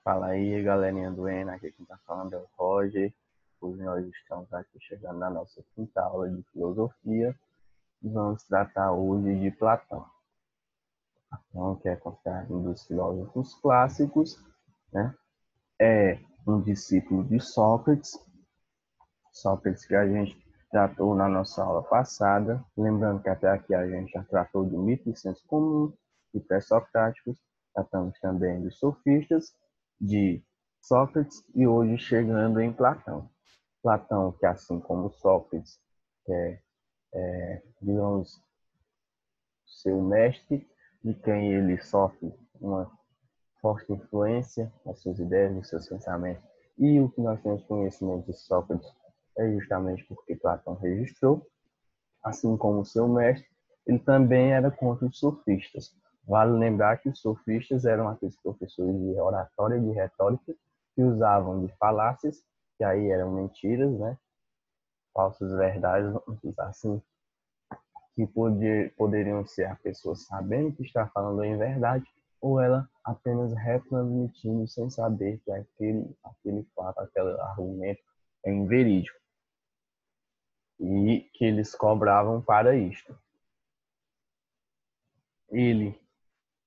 Fala aí, galerinha do ENA, aqui quem tá falando é o Roger. Hoje nós estamos aqui chegando na nossa quinta aula de filosofia e vamos tratar hoje de Platão. Platão, que é considerado um dos filósofos clássicos, né? É um discípulo de Sócrates. Sócrates que a gente tratou na nossa aula passada. Lembrando que até aqui a gente já tratou de mito e senso comum, de pré-socráticos, tratamos também dos sofistas, de Sócrates e hoje chegando em Platão. Platão, que assim como Sócrates, digamos, seu mestre, de quem ele sofre uma forte influência nas suas ideias, nos seus pensamentos. E o que nós temos conhecimento de Sócrates é justamente porque Platão registrou, assim como seu mestre, ele também era contra os sofistas. Vale lembrar que os sofistas eram aqueles professores de oratória e de retórica que usavam de falácias, que aí eram mentiras, né? Falsas verdades, vamos usar assim, que poderiam ser a pessoa sabendo que está falando em verdade, ou ela apenas retransmitindo sem saber que aquele fato, aquele argumento é inverídico. E que eles cobravam para isto. Ele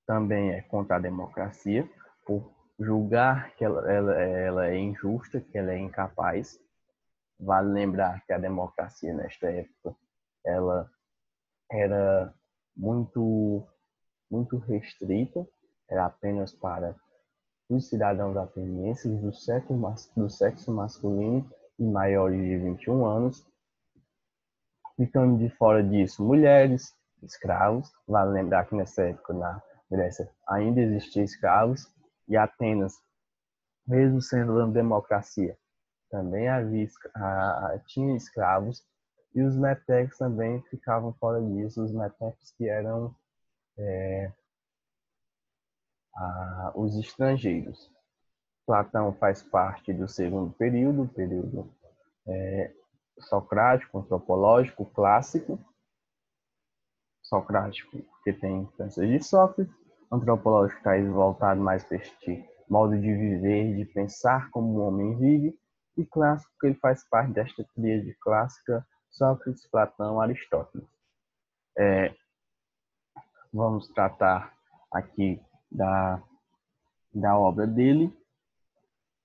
também é contra a democracia, por julgar que ela é injusta, que ela é incapaz. Vale lembrar que a democracia, nesta época, ela era muito, muito restrita, era apenas para os cidadãos atenienses do sexo masculino e maiores de 21 anos, ficando de fora disso mulheres, escravos. Vale lembrar que nessa época na Grécia ainda existiam escravos e Atenas, mesmo sendo uma democracia, também tinha escravos e os metecos também ficavam fora disso. Os metecos que eram os estrangeiros. Platão faz parte do segundo período, período socrático, antropológico, clássico. Socrático, que tem influência de Sócrates, antropológico está voltado mais para este modo de viver, de pensar como o homem vive, e clássico, que ele faz parte desta tríade clássica, Sócrates, Platão, Aristóteles. Vamos tratar aqui da obra dele,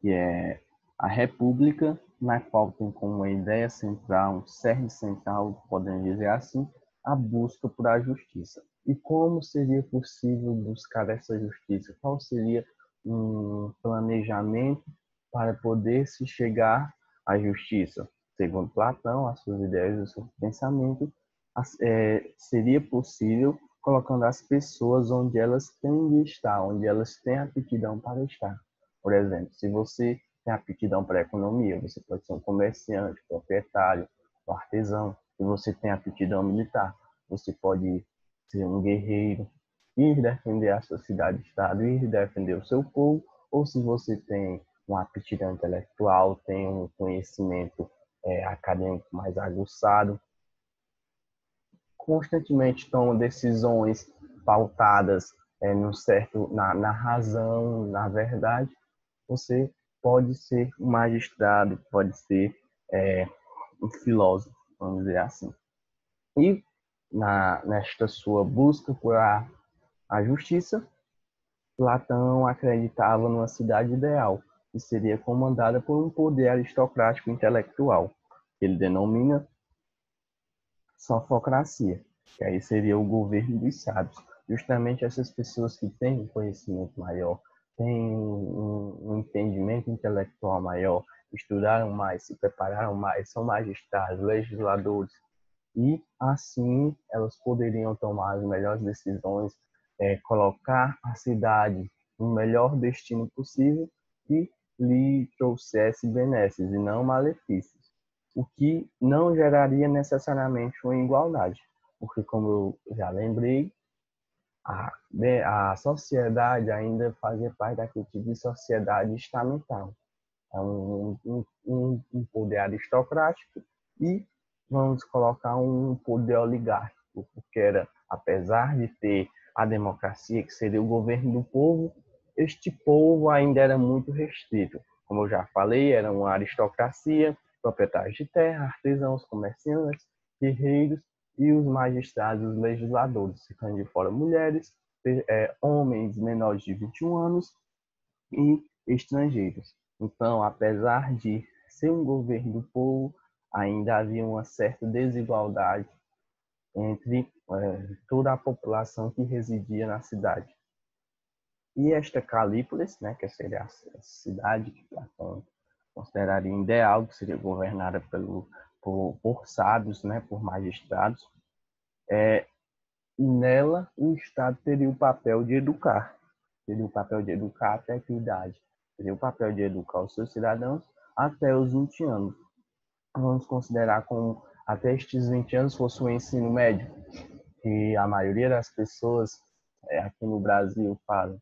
que é a República, na qual tem como uma ideia central, um cerne central, podemos dizer assim, a busca por a justiça. E como seria possível buscar essa justiça? Qual seria um planejamento para poder se chegar à justiça? Segundo Platão, as suas ideias e o seu pensamento, seria possível colocando as pessoas onde elas têm de estar, onde elas têm aptidão para estar. Por exemplo, se você tem aptidão para a economia, você pode ser um comerciante, proprietário, um artesão. Se você tem aptidão militar, você pode ser um guerreiro, ir defender a sua cidade-estado, ir defender o seu povo. Ou se você tem uma aptidão intelectual, tem um conhecimento acadêmico mais aguçado, constantemente toma decisões pautadas na razão, na verdade, você pode ser um magistrado, pode ser um filósofo, vamos dizer assim. E nesta sua busca por a justiça, Platão acreditava numa cidade ideal, que seria comandada por um poder aristocrático intelectual, que ele denomina sofocracia, que aí seria o governo dos sábios. Justamente essas pessoas que têm um conhecimento maior, têm um entendimento intelectual maior, estudaram mais, se prepararam mais, são magistrados, legisladores, e assim elas poderiam tomar as melhores decisões, colocar a cidade no melhor destino possível que lhe trouxesse benesses e não malefícios, o que não geraria necessariamente uma igualdade, porque, como eu já lembrei, a sociedade ainda fazia parte daquele tipo de sociedade estamental. É um poder aristocrático e vamos colocar um poder oligárquico, porque era, apesar de ter a democracia, que seria o governo do povo, este povo ainda era muito restrito. Como eu já falei, era uma aristocracia, proprietários de terra, artesãos, comerciantes, guerreiros e os magistrados, os legisladores, ficando de fora mulheres, homens menores de 21 anos e estrangeiros. Então, apesar de ser um governo do povo, ainda havia uma certa desigualdade entre toda a população que residia na cidade. E esta Calípolis, né, que seria a cidade que Platão consideraria ideal, que seria governada por sábios, né, por magistrados, nela o Estado teria o papel de educar. Teria o papel de educar até que idade? Teria o papel de educar os seus cidadãos até os 20 anos. Vamos considerar como até estes 20 anos fosse o ensino médio, que a maioria das pessoas aqui no Brasil fala.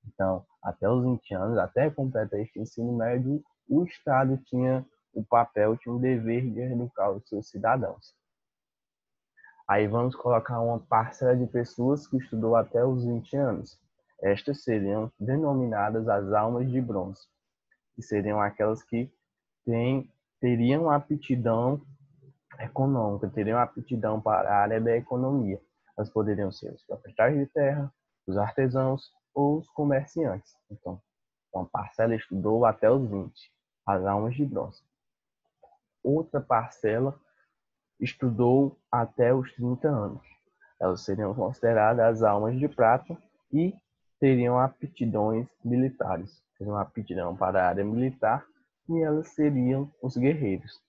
Então, até os 20 anos, até completar este ensino médio, o Estado tinha o papel, tinha o dever de educar os seus cidadãos. Aí vamos colocar uma parcela de pessoas que estudou até os 20 anos. Estas seriam denominadas as almas de bronze, que seriam aquelas que teriam aptidão econômica, teriam aptidão para a área da economia. Elas poderiam ser os proprietários de terra, os artesãos ou os comerciantes. Então, uma parcela estudou até os 20, as almas de bronze. Outra parcela estudou até os 30 anos. Elas seriam consideradas as almas de prata e teriam aptidões militares. Teriam aptidão para a área militar e elas seriam os guerreiros.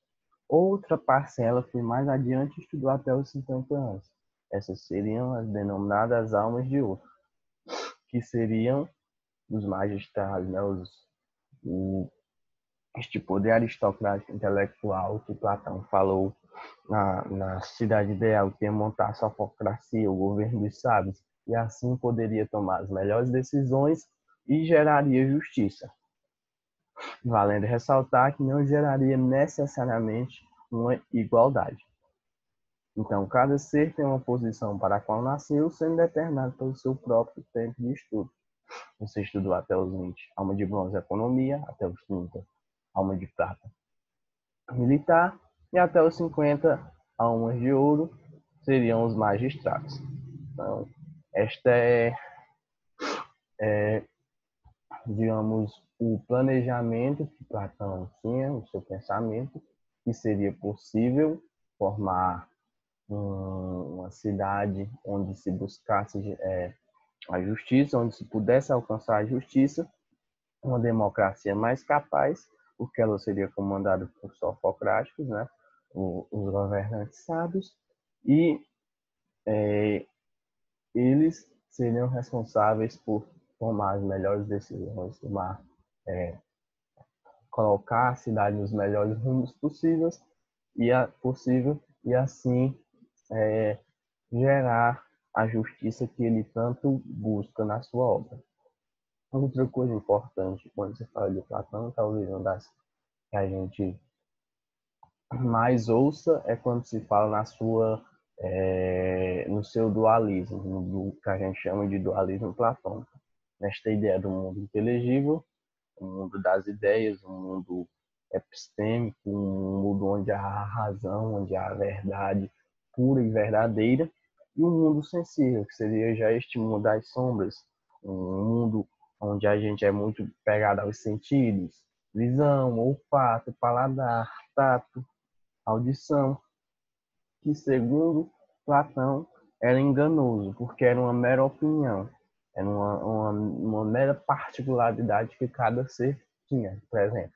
Outra parcela foi mais adiante e estudou até os 50 anos. Essas seriam as denominadas almas de ouro, que seriam os magistrados, né, este poder aristocrático intelectual que Platão falou na cidade ideal, que ia montar a sofocracia, o governo dos sábios, e assim poderia tomar as melhores decisões e geraria justiça. Valendo ressaltar que não geraria necessariamente uma igualdade. Então, cada ser tem uma posição para a qual nasceu, sendo determinado pelo seu próprio tempo de estudo. Você estudou até os 20, alma de bronze, economia, até os 30, alma de prata, militar, e até os 50, almas de ouro, seriam os magistrados. Então, esta digamos, o planejamento que Platão tinha, o seu pensamento, que seria possível formar uma cidade onde se buscasse a justiça, onde se pudesse alcançar a justiça, uma democracia mais capaz, porque ela seria comandada por sofocráticos, né? Os governantes sábios, e eles seriam responsáveis por tomar as melhores decisões, colocar a cidade nos melhores rumos possíveis e assim gerar a justiça que ele tanto busca na sua obra. Outra coisa importante quando se fala de Platão, talvez uma das que a gente mais ouça é quando se fala no seu dualismo, no que a gente chama de dualismo platônico. Nesta ideia do mundo inteligível, o mundo das ideias, um mundo epistêmico, um mundo onde há a razão, onde há a verdade pura e verdadeira, e um mundo sensível, que seria já este mundo das sombras, um mundo onde a gente é muito pegado aos sentidos, visão, olfato, paladar, tato, audição, que segundo Platão era enganoso, porque era uma mera opinião, era uma mera particularidade que cada ser tinha. Por exemplo,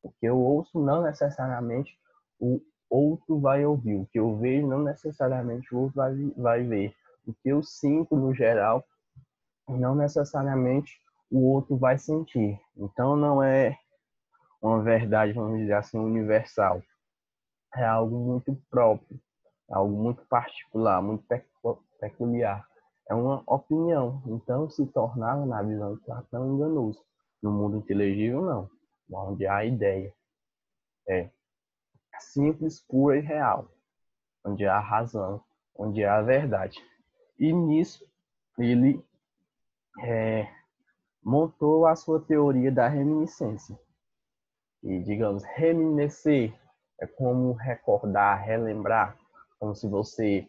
o que eu ouço não necessariamente o outro vai ouvir, o que eu vejo não necessariamente o outro vai ver, o que eu sinto no geral não necessariamente o outro vai sentir. Então não é uma verdade, vamos dizer assim, universal. É algo muito próprio, algo muito particular, muito peculiar. É uma opinião, então se tornava, na visão de Platão, enganoso. No mundo inteligível, não. Onde há ideia. É simples, pura e real. Onde há razão, onde há verdade. E nisso, ele montou a sua teoria da reminiscência. E, digamos, reminiscer é como recordar, relembrar, como se você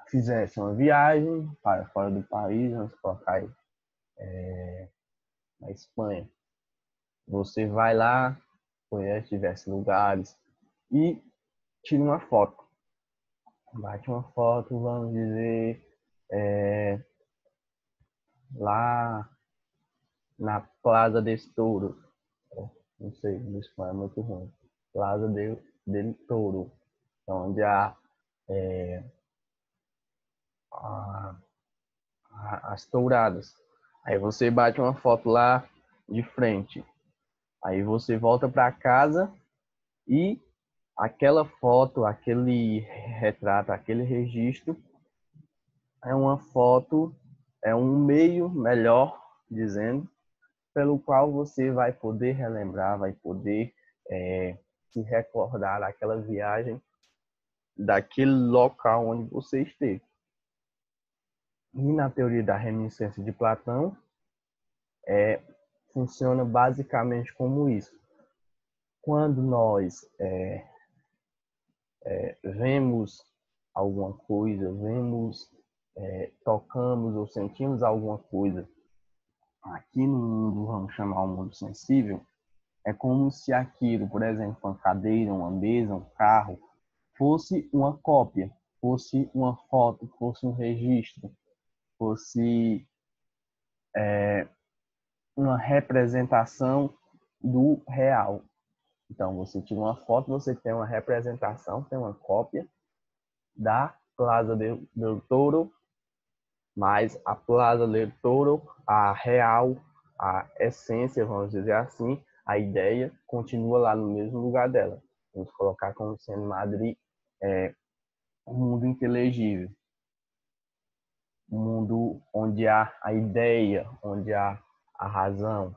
fizesse uma viagem para fora do país, vamos colocar aí, na Espanha. Você vai lá, conhece diversos lugares e tira uma foto. Bate uma foto, vamos dizer, lá na Plaza de Touro. Não sei, o espanhol é muito ruim. Plaza del Touro, onde há a, as touradas. Aí você bate uma foto lá de frente. Aí você volta para casa e aquela foto, aquele retrato, aquele registro é uma foto, é um meio, melhor dizendo, pelo qual você vai poder relembrar, vai poder se recordar daquela viagem, daquele local onde você esteve. E na teoria da reminiscência de Platão, funciona basicamente como isso. Quando nós vemos alguma coisa, tocamos ou sentimos alguma coisa aqui no mundo, vamos chamar o mundo sensível, é como se aquilo, por exemplo, uma cadeira, uma mesa, um carro, fosse uma cópia, fosse uma foto, fosse um registro, fosse uma representação do real. Então, você tira uma foto, você tem uma representação, tem uma cópia da Plaza del Touro, mas a Plaza del Touro, a real, a essência, vamos dizer assim, a ideia continua lá no mesmo lugar dela. Vamos colocar como sendo Madrid um mundo inteligível, um mundo onde há a ideia, onde há a razão.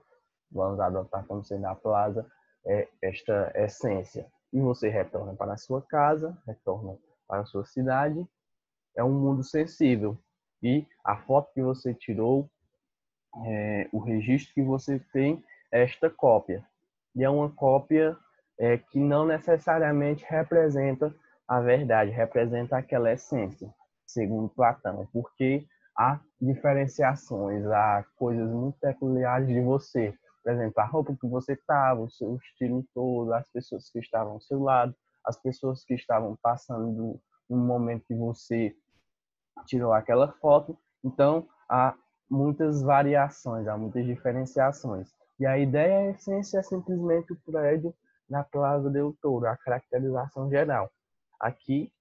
Vamos adotar como sendo a Plaza esta essência. E você retorna para a sua casa, retorna para a sua cidade, é um mundo sensível. E a foto que você tirou, o registro que você tem é esta cópia. E é uma cópia que não necessariamente representa a verdade, representa aquela essência, segundo Platão, porque há diferenciações, há coisas muito peculiares de você. Por exemplo, a roupa que você estava, o seu estilo todo, as pessoas que estavam ao seu lado, as pessoas que estavam passando no momento que você tirou aquela foto. Então, há muitas variações, há muitas diferenciações. E a ideia, a essência, é simplesmente o prédio na Plaza del Touro, a caracterização geral. Aqui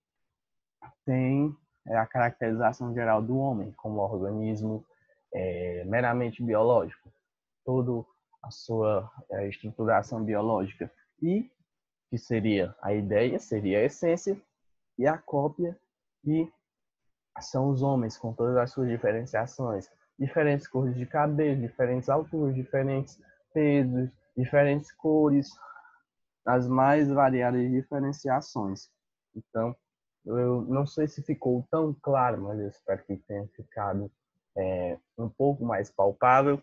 tem a caracterização geral do homem como organismo meramente biológico, toda a sua estruturação biológica. E que seria a ideia, seria a essência, e a cópia, e são os homens com todas as suas diferenciações, diferentes cores de cabelo, diferentes alturas, diferentes pesos, diferentes cores, as mais variadas diferenciações. Então, eu não sei se ficou tão claro, mas eu espero que tenha ficado um pouco mais palpável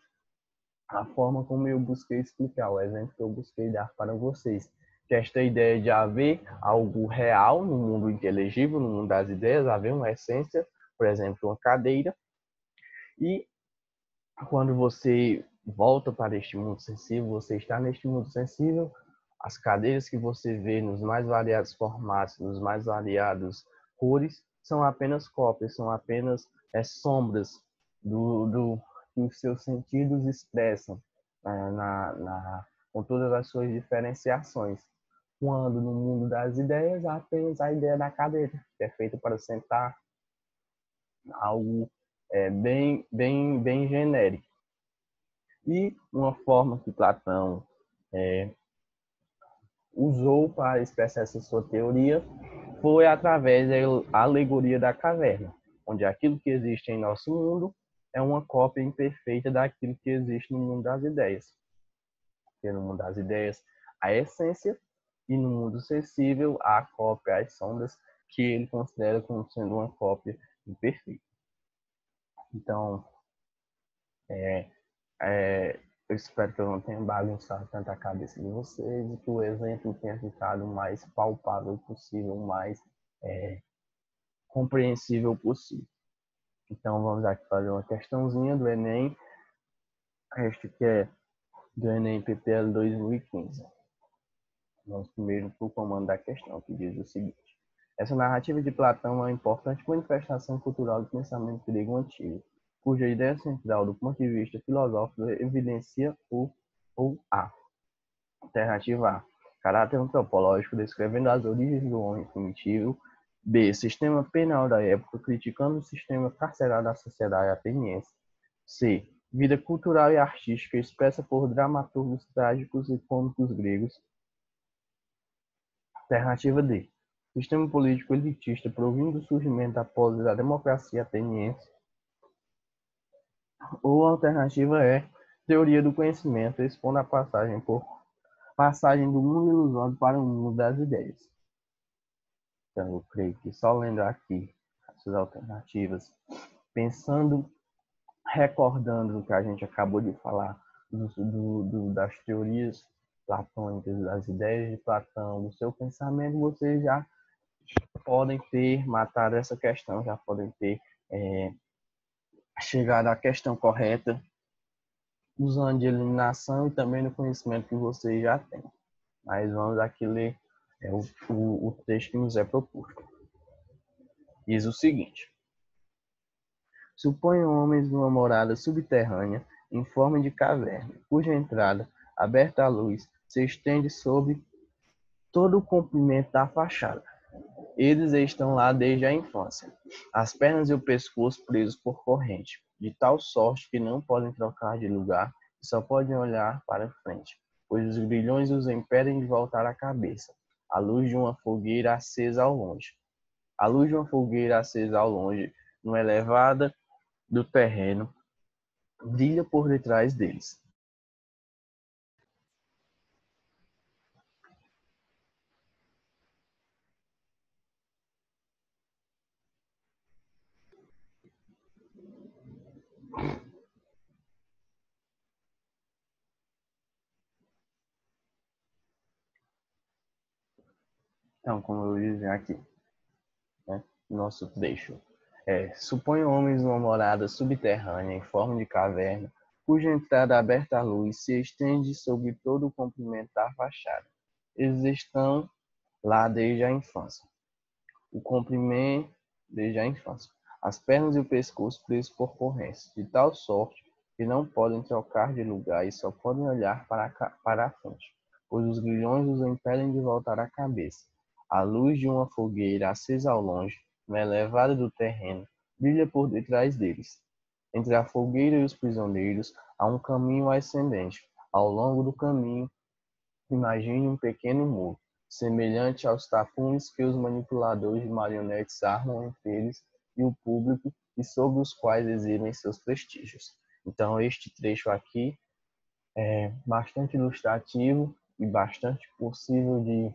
a forma como eu busquei explicar, o exemplo que eu busquei dar para vocês. Que esta ideia de haver algo real no mundo inteligível, no mundo das ideias, haver uma essência, por exemplo, uma cadeira, e quando você volta para este mundo sensível, você está neste mundo sensível, as cadeiras que você vê nos mais variados formatos, nos mais variados cores, são apenas cópias, são apenas sombras do que os seus sentidos expressam com todas as suas diferenciações. Quando no mundo das ideias, há apenas a ideia da cadeira, que é feita para sentar, algo bem genérico. E uma forma que Platão usou para expressar essa sua teoria foi através da alegoria da caverna, onde aquilo que existe em nosso mundo é uma cópia imperfeita daquilo que existe no mundo das ideias. Porque no mundo das ideias, a essência, e no mundo sensível, a cópia, as sombras, que ele considera como sendo uma cópia imperfeita. Então, Eu espero que eu não tenha bagunçado tanto a cabeça de vocês e que o exemplo tenha ficado o mais palpável possível, o mais compreensível possível. Então vamos aqui fazer uma questãozinha do Enem, este que é do Enem PPL 2015. Vamos primeiro para o comando da questão, que diz o seguinte: essa narrativa de Platão é uma importante manifestação cultural do pensamento grego antigo, cuja ideia central, do ponto de vista filosófico, evidencia a alternativa A, caráter antropológico, descrevendo as origens do homem primitivo; B, sistema penal da época, criticando o sistema carcerário da sociedade ateniense; C, vida cultural e artística expressa por dramaturgos trágicos e cômicos gregos; alternativa D, sistema político elitista provindo do surgimento após a democracia ateniense; ou a alternativa E, teoria do conhecimento, expondo a passagem do mundo ilusório para o mundo das ideias. Então, eu creio que só lendo aqui essas alternativas, pensando, recordando o que a gente acabou de falar, das teorias platônicas, das ideias de Platão, do seu pensamento, vocês já podem ter matado essa questão, já podem ter chegado à questão correta, usando de eliminação e também no conhecimento que vocês já têm. Mas vamos aqui ler o texto que nos é proposto. Diz o seguinte: suponham homens numa morada subterrânea em forma de caverna, cuja entrada, aberta à luz, se estende sobre todo o comprimento da fachada. Eles estão lá desde a infância, as pernas e o pescoço presos por corrente, de tal sorte que não podem trocar de lugar e só podem olhar para frente, pois os grilhões os impedem de voltar a cabeça, à luz de uma fogueira acesa ao longe. A luz de uma fogueira acesa ao longe, numa elevada do terreno, brilha por detrás deles. Então, como eu dizia aqui, né, nosso trecho suponha homens numa morada subterrânea em forma de caverna, cuja entrada aberta à luz se estende sobre todo o comprimento da fachada. Eles estão lá desde a infância. O comprimento desde a infância. As pernas e o pescoço presos por correntes, de tal sorte que não podem trocar de lugar e só podem olhar para a frente, pois os grilhões os impedem de voltar a cabeça. A luz de uma fogueira acesa ao longe, na elevada do terreno, brilha por detrás deles. Entre a fogueira e os prisioneiros há um caminho ascendente. Ao longo do caminho, imagine um pequeno muro, semelhante aos tapumes que os manipuladores de marionetes armam entre eles e o público e sobre os quais exibem seus prestígios. Então, este trecho aqui é bastante ilustrativo e bastante possível de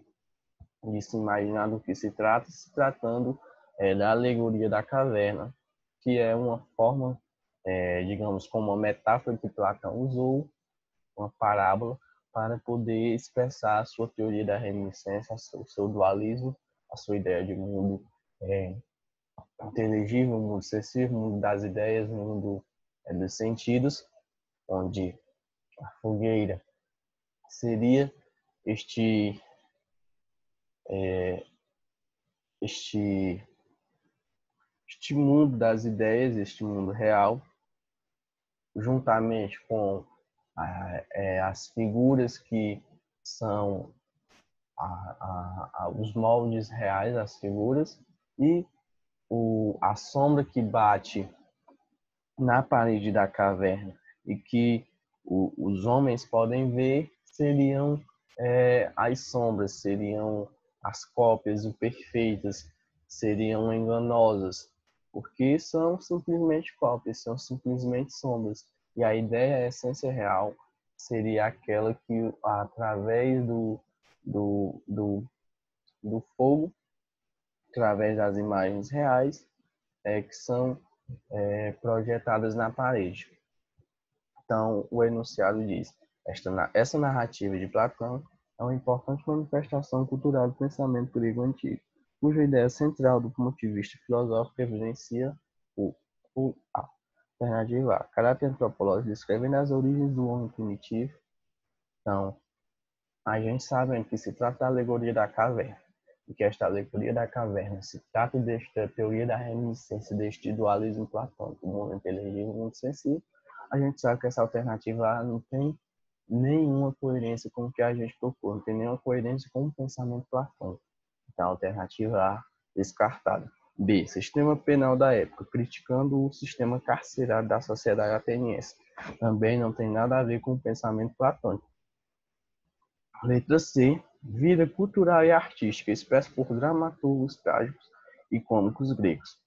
se imaginar do que se trata, se tratando da alegoria da caverna, que é uma forma, digamos, como uma metáfora que Platão usou, uma parábola, para poder expressar a sua teoria da reminiscência, o seu dualismo, a sua ideia de mundo inteligível, mundo excessivo, mundo das ideias, mundo dos sentidos, onde a fogueira seria este este este mundo das ideias, este mundo real, juntamente com as figuras que são os moldes reais, as figuras, e a sombra que bate na parede da caverna e que os homens podem ver seriam as sombras, seriam as cópias imperfeitas, seriam enganosas, porque são simplesmente cópias, são simplesmente sombras. E a ideia, a essência real, seria aquela que, através do, do, do fogo, através das imagens reais, que são projetadas na parede. Então, o enunciado diz: essa narrativa de Platão é uma importante manifestação cultural do pensamento grego antigo, cuja ideia central, do ponto de vista filosófico, evidencia a alternativa A. Caráter antropológico, descrevendo as origens do homem primitivo. Então, a gente sabe que se trata da alegoria da caverna, e que esta alegoria da caverna se trata desta teoria da reminiscência deste dualismo platônico, o mundo inteligível e o mundo sensível. A gente sabe que essa alternativa A não tem nenhuma coerência com o que a gente procura, não tem nenhuma coerência com o pensamento platônico. Então, a alternativa A, descartada. B. Sistema penal da época, criticando o sistema carcerário da sociedade ateniense. Também não tem nada a ver com o pensamento platônico. Letra C. Vida cultural e artística, expressa por dramaturgos trágicos e cômicos gregos.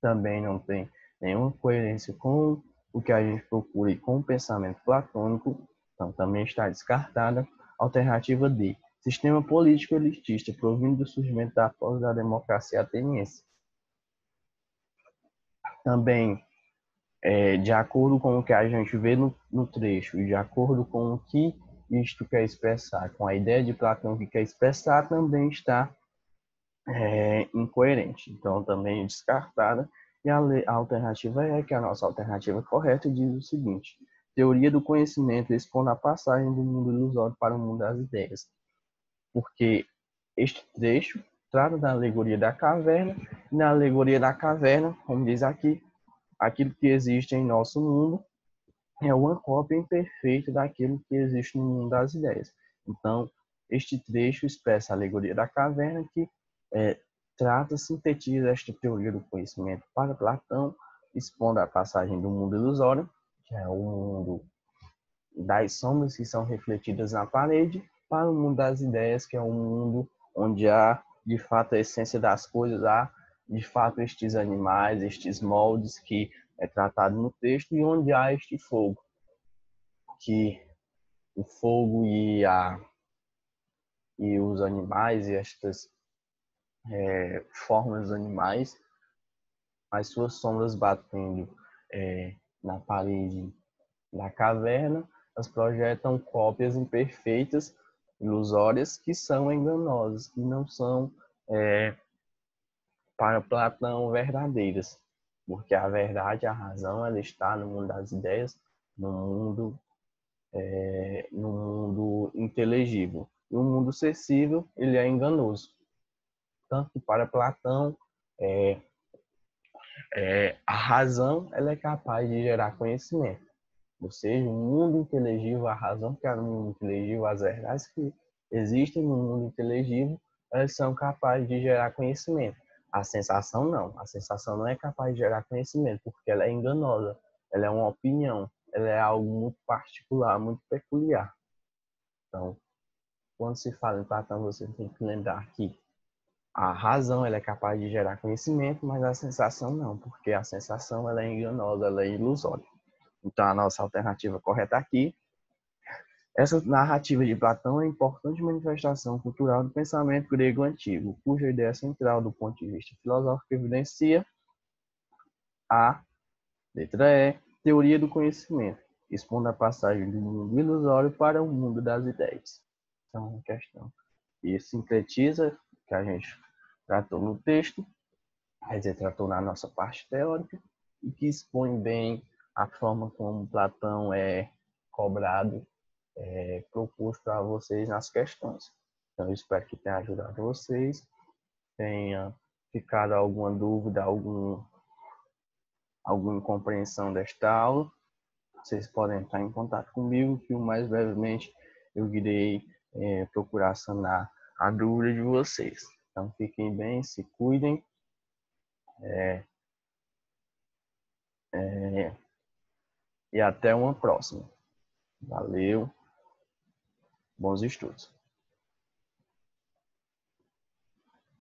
Também não tem nenhuma coerência com o que a gente procura e com o pensamento platônico. Então, também está descartada. Alternativa D. Sistema político elitista, provindo do surgimento da democracia ateniense. Também, de acordo com o que a gente vê no trecho, e de acordo com o que isto quer expressar, com a ideia de Platão que quer expressar, também está incoerente. Então, também descartada. E a alternativa é que a nossa alternativa correta diz o seguinte: teoria do conhecimento expondo a passagem do mundo ilusório para o mundo das ideias. Porque este trecho trata da alegoria da caverna, e na alegoria da caverna, como diz aqui, aquilo que existe em nosso mundo é uma cópia imperfeita daquilo que existe no mundo das ideias. Então, este trecho expressa a alegoria da caverna que sintetiza esta teoria do conhecimento para Platão, expondo a passagem do mundo ilusório, que é o mundo das sombras que são refletidas na parede, para o mundo das ideias, que é um mundo onde há, de fato, a essência das coisas, há, de fato, estes animais, estes moldes que é tratado no texto, e onde há este fogo, que o fogo e os animais e estas formas animais, as suas sombras batendo na parede da caverna, elas projetam cópias imperfeitas, ilusórias, que são enganosas, que não são, para Platão, verdadeiras. Porque a verdade, a razão, ela está no mundo das ideias, no mundo inteligível. E o mundo sensível, ele é enganoso. Tanto que para Platão, a razão ela é capaz de gerar conhecimento. Ou seja, o mundo inteligível, a razão que há no mundo inteligível, as verdades que existem no mundo inteligível, elas são capazes de gerar conhecimento. A sensação não. A sensação não é capaz de gerar conhecimento, porque ela é enganosa. Ela é uma opinião. Ela é algo muito particular, muito peculiar. Então, quando se fala em Platão, você tem que lembrar que a razão ela é capaz de gerar conhecimento, mas a sensação não, porque a sensação ela é enganosa, ela é ilusória. Então, a nossa alternativa correta aqui, essa narrativa de Platão é uma importante manifestação cultural do pensamento grego antigo, cuja ideia central, do ponto de vista filosófico, evidencia a letra E, teoria do conhecimento, expondo a passagem do mundo ilusório para o mundo das ideias. Então, é uma questão que sintetiza o que a gente tratou no texto, quer dizer, tratou na nossa parte teórica, e que expõe bem a forma como Platão é cobrado, proposto a vocês nas questões. Então, eu espero que tenha ajudado vocês, tenha ficado alguma dúvida, alguma incompreensão desta aula. Vocês podem entrar em contato comigo, que o mais brevemente eu irei procurar sanar a dúvida de vocês. Então, fiquem bem, se cuidem. E até uma próxima. Valeu, bons estudos.